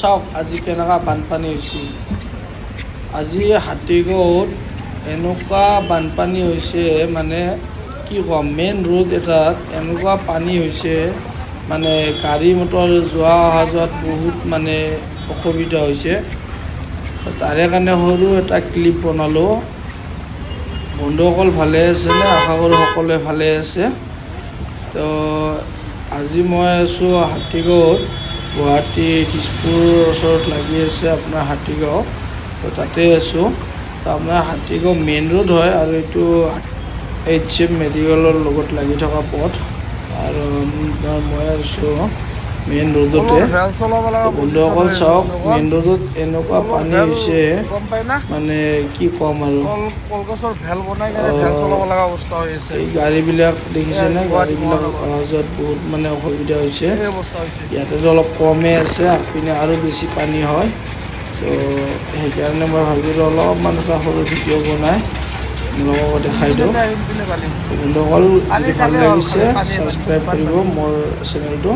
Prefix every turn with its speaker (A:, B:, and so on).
A: চাওক আজি কেনেকুৱা বানপানী হৈছে। আজি হাতীগাঁৱত এনেকুৱা বানপানী হৈছে মানে কি ক'ম, মেইন ৰোড এটাত এনেকুৱা পানী হৈছে মানে গাড়ী মটৰ যোৱা অহা যোৱাত বহুত মানে অসুবিধা হৈছে। তাৰে কাৰণে সৰু এটা ক্লিপ বনালোঁ। বন্ধুসকল ভালে আছেনে? আশা কৰোঁ সকলোৱে ভালে আছে। তো আজি মই আছোঁ হাতীগাঁৱত, গুৱাহাটী দিছপুৰৰ ওচৰত লাগি আছে আপোনাৰ হাতীগাঁও। তো তাতে আছোঁ। তো আপোনাৰ হাতীগাঁও মেইন ৰোড হয় আৰু এইটো HM মেডিকেলৰ লগত লাগি থকা পথ। আৰু মই আছোঁ মেইন ৰোডতে। বন্ধুসকল চাওক, মেইন ৰোডত এনেকুৱা পানী হৈছে মানে কি ক'ম আৰু। এই গাড়ীবিলাক দেখিছেনে? গাড়ীবিলাক অহা যোৱাত বহুত মানে অসুবিধা হৈছে। ইয়াতেতো অলপ কমেই আছে, আগপিনে আৰু বেছি পানী হয়। তো সেইকাৰণে মই ভাবিলোঁ অলপমান এটা সৰু ভিডিঅ' বনাই লগক দেখাই দিওঁ। বন্ধুসকল যদি ভাল লাগিছে ছাবস্ক্ৰাইব কৰিব মোৰ চেনেলটো।